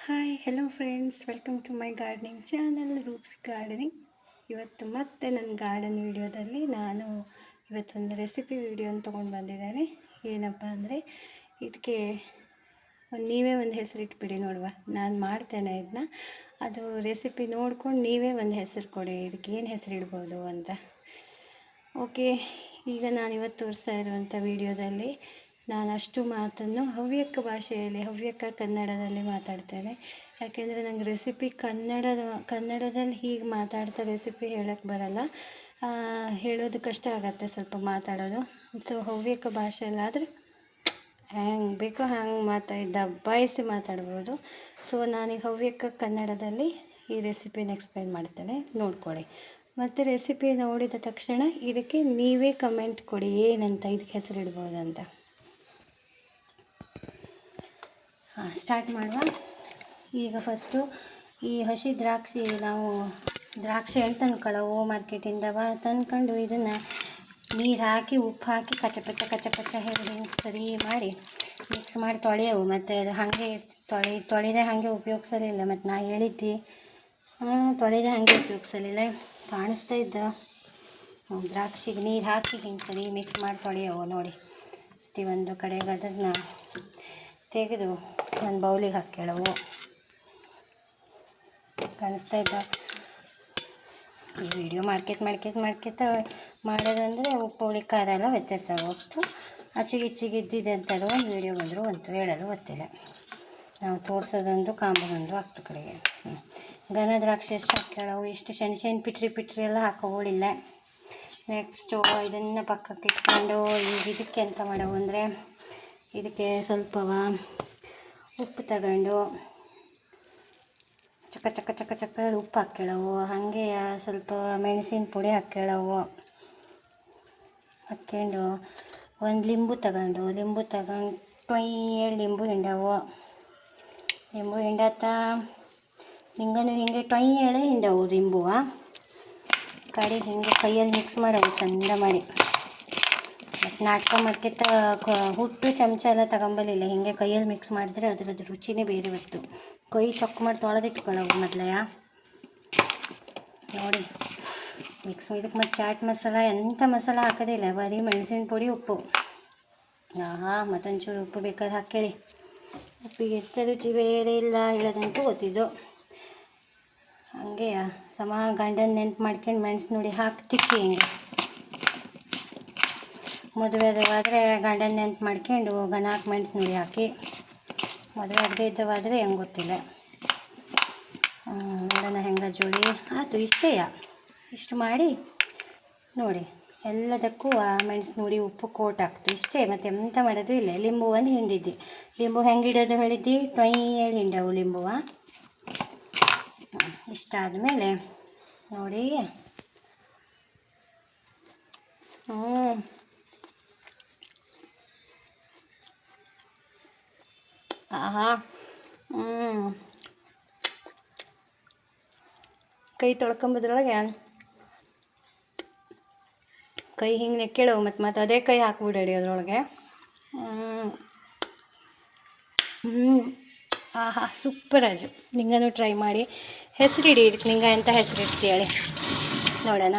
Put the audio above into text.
Hi hello friends, welcome to my gardening channel Roops gardening. ಇವತ್ತು ಮತ್ತೆ ನನ್ನ ಗಾರ್ಡನ್ ವಿಡಿಯೋದಲ್ಲಿ ನಾನು ಇವತ್ತೊಂದು ರೆಸಿಪಿ ವಿಡಿಯೋನ ತೊಗೊಂಡು ಬಂದಿದ್ದೇನೆ. ಏನಪ್ಪ ಅಂದರೆ ಇದಕ್ಕೆ ನೀವೇ ಒಂದು ಹೆಸರಿಟ್ಬಿಡಿ ನೋಡುವ. ನಾನು ಮಾಡ್ತೇನೆ ಇದನ್ನ, ಅದು ರೆಸಿಪಿ ನೋಡ್ಕೊಂಡು ನೀವೇ ಒಂದು ಹೆಸರು ಕೊಡಿ, ಇದಕ್ಕೆ ಏನು ಹೆಸರಿಡ್ಬೋದು ಅಂತ. ಓಕೆ, ಈಗ ನಾನಿವತ್ತು ತೋರಿಸ್ತಾ ಇರುವಂಥ ವಿಡಿಯೋದಲ್ಲಿ ನಾನು ಅಷ್ಟು ಮಾತನ್ನು ಹವ್ಯಕ ಭಾಷೆಯಲ್ಲಿ, ಹವ್ಯಕ ಕನ್ನಡದಲ್ಲಿ ಮಾತಾಡ್ತೇನೆ. ಯಾಕೆಂದರೆ ನಂಗೆ ರೆಸಿಪಿ ಕನ್ನಡದಲ್ಲಿ ಹೀಗೆ ಮಾತಾಡ್ತಾ ರೆಸಿಪಿ ಹೇಳೋಕ್ಕೆ ಬರಲ್ಲ, ಹೇಳೋದು ಕಷ್ಟ ಆಗತ್ತೆ ಸ್ವಲ್ಪ ಮಾತಾಡೋದು. ಸೊ ಹವ್ಯಕ ಭಾಷೆಯಲ್ಲಾದರೆ ಹ್ಯಾಂಗೆ ಬೇಕೋ ಹ್ಯಾಂಗೆ ದಬ್ಬಾಯಿಸಿ ಮಾತಾಡ್ಬೋದು. ಸೊ ನಾನೀಗ ಹವ್ಯಕ ಕನ್ನಡದಲ್ಲಿ ಈ ರೆಸಿಪಿನ ಎಕ್ಸ್ಪ್ಲೈನ್ ಮಾಡ್ತೇನೆ, ನೋಡ್ಕೊಳ್ಳಿ. ಮತ್ತು ರೆಸಿಪಿ ನೋಡಿದ ತಕ್ಷಣ ಇದಕ್ಕೆ ನೀವೇ ಕಮೆಂಟ್ ಕೊಡಿ ಏನಂತ, ಇದಕ್ಕೆ ಹೆಸರಿಡ್ಬೋದಂತ. ಸ್ಟಾರ್ಟ್ ಮಾಡುವ. ಈಗ ಫಸ್ಟು ಈ ಹಸಿ ದ್ರಾಕ್ಷಿ, ನಾವು ದ್ರಾಕ್ಷಿ ಹಣ್ಣು ತಂದ್ಕೊಳ್ಳವು ಮಾರ್ಕೆಟಿಂದ ತಂದ್ಕೊಂಡು ಇದನ್ನು ನೀರು ಹಾಕಿ ಉಪ್ಪು ಹಾಕಿ ಕಚ್ಚ ಹೇಳಿ ಹಿಂಗೆ ಸರಿ ಮಾಡಿ ಮಿಕ್ಸ್ ಮಾಡಿ ತೊಳೆಯವು. ಮತ್ತು ಅದು ಹಾಗೆ ತೊಳೆದೇ ಹಾಗೆ ಉಪಯೋಗಿಸಲಿಲ್ಲ. ಮತ್ತು ನಾ ಹೇಳಿದ್ದೆ ತೊಳೆದೇ ಹಾಗೆ ಉಪಯೋಗಿಸಲಿಲ್ಲ. ಕಾಣಿಸ್ತಾ ಇದ್ದ ದ್ರಾಕ್ಷಿಗೆ ನೀರು ಹಾಕಿ ಹಿಂಗೆ ಸರಿ ಮಿಕ್ಸ್ ಮಾಡಿ ತೊಳೆಯವು ನೋಡಿ. ಒಂದು ಕಡೆಗೆ ಅದನ್ನು ತೆಗೆದು ಒಂದು ಬೌಲಿಗೆ ಹಾಕ್ಕೊಳ್ಳವು. ಕಾಣಿಸ್ತಾ ಇದ್ದ ಈ ವಿಡಿಯೋ ಮಾಡ್ಕೊತ ಮಾಡೋದಂದರೆ ಉಪ್ಪು ಹುಳಿ ಖಾರ ಎಲ್ಲ ವ್ಯತ್ಯಾಸ ಹೋಗ್ತು. ಆಚೆಗೆ ಇದ್ದಿದೆ ಅಂತಾರೋ ಒಂದು ವಿಡಿಯೋ ಬಂದರೂ ಅಂತೂ ಹೇಳಲು ಗೊತ್ತಿಲ್ಲ. ನಾವು ತೋರಿಸೋದಂದ್ರು ಕಾಂಬೋದೊಂದು ಆಗ್ತು ಕಡೆಗೆ. ಘನ ದ್ರಾಕ್ಷಿ ಎಷ್ಟು ಹಾಕ್ಕೊಳ್ಳವು, ಇಷ್ಟು ಸಣ್ಣ ಪಿಟ್ರಿ ಎಲ್ಲ ಹಾಕೋಳಿಲ್ಲ. ನೆಕ್ಸ್ಟು ಇದನ್ನು ಪಕ್ಕಕ್ಕೆ ಇಟ್ಕೊಂಡು ಈಗ ಇದಕ್ಕೆ ಎಂತ ಮಾಡವು ಅಂದರೆ, ಇದಕ್ಕೆ ಸ್ವಲ್ಪವ ಉಪ್ಪು ತಗೊಂಡು ಚಕ್ಕ ಉಪ್ಪು ಹಾಕ್ಕೊಳ್ಳವು. ಹಾಗೆ ಸ್ವಲ್ಪ ಮೆಣಸಿನ ಪುಡಿ ಹಾಕ್ಕೊಳ್ಳವು. ಹಾಕ್ಕೊಂಡು ಒಂದು ಲಿಂಬು ತಗೊಂಡು ಲಿಂಬು ಹಿಂಡವು. ಲಿಂಬು ಹಿಂಡತ್ತ ಹಿಂಗನು ಹಿಂಗೆ ಹಿಂಡವು ಲಿಂಬುವ ಕಡೆ ಹಿಂಗೆ ಕೈಯಲ್ಲಿ ಮಿಕ್ಸ್ ಮಾಡವು ಚಂದ ಮಾಡಿ. ಮತ್ತು ನಾಟಕ ಮಾಡ್ಕೊತ ಹುಟ್ಟು ಚಮಚ ಎಲ್ಲ ತಗೊಂಬಲಿಲ್ಲ, ಹಿಂಗೆ ಕೈಯಲ್ಲಿ ಮಿಕ್ಸ್ ಮಾಡಿದ್ರೆ ಅದರದ್ದು ರುಚಿನೇ ಬೇರೆ ಬಂತು. ಕೈ ಚೊಕ್ಕ ಮಾಡಿ ತೊಳೆದಿಟ್ಕೊಳ್ಳವು ಮೊದಲೇ ನೋಡಿ ಮಿಕ್ಸ್. ಇದಕ್ಕೆ ಮತ್ತು ಚಾಟ್ ಮಸಾಲ ಎಂಥ ಮಸಾಲ ಹಾಕೋದಿಲ್ಲ, ಬರೀ ಮೆಣಸಿನ ಪುಡಿ ಉಪ್ಪು. ಮತ್ತೊಂಚೂರು ಉಪ್ಪು ಬೇಕಾದ್ರೆ ಹಾಕ್ಕೊಳ್ಳಿ. ಉಪ್ಪಿಗೆ ಎಂಥ ರುಚಿ ಬೇರೆ ಇಲ್ಲ ಹೇಳೋದಂತೂ ಗೊತ್ತಿದ್ದು. ಹಾಗೆ ಗಂಡನ ನೆನ್ಪು ಮಾಡ್ಕೊಂಡು ಮೆಣಸು ನೋಡಿ ಹಾಕಿ ತಿಕ್ಕಿ ಹಿಂಗೆ. ಮದುವೆ ಆದವಾದರೆ ಗಂಡನ ನೆನ್ಪು ಮಾಡ್ಕೊಂಡು ಗನಾಕ್ ಮೆಣಸು ನುಡಿ ಹಾಕಿ. ಮದುವೆ ಆಗದೆ ಇದ್ದವಾದರೆ ಹೆಂಗೆ ಗೊತ್ತಿಲ್ಲ. ನೋಡೋಣ ಹೆಂಗೆ ಜೋಡಿ ಆಯಿತು. ಇಷ್ಟು ಮಾಡಿ ನೋಡಿ. ಎಲ್ಲದಕ್ಕೂ ಮೆಣಸು ನುಡಿ ಉಪ್ಪು ಕೋಟ್ ಹಾಕ್ತು ಇಷ್ಟೇ. ಮತ್ತು ಎಂತ ಮಾಡೋದು ಇಲ್ಲ. ಲಿಂಬು ಒಂದು ಹಿಂಡಿದ್ದಿ. ಲಿಂಬು ಹೆಂಗೆ ಇಡೋದು ಹೇಳಿದ್ದಿ, ಹೇಳಿ ಹಿಂಡವು ಲಿಂಬುವ. ಇಷ್ಟಾದಮೇಲೆ ನೋಡಿ ಕೈ ತೊಳ್ಕೊಂಬದ್ರೊಳಗೆ ಕೈ ಹಿಂಗೆ ನೆಕ್ಕೆಳವು. ಮತ್ತು ಅದೇ ಕೈ ಹಾಕ್ಬಿಡಡಿ ಅದರೊಳಗೆ. ಸೂಪರ್ ಆಜು. ನಿಂಗನು ಟ್ರೈ ಮಾಡಿ ಹೆಸರಿಡಿ ಇದಕ್ಕೆ. ನಿಂಗೆ ಎಂಥ ಹೆಸರು ಇಡ್ತೀಯಳಿ ನೋಡೋಣ.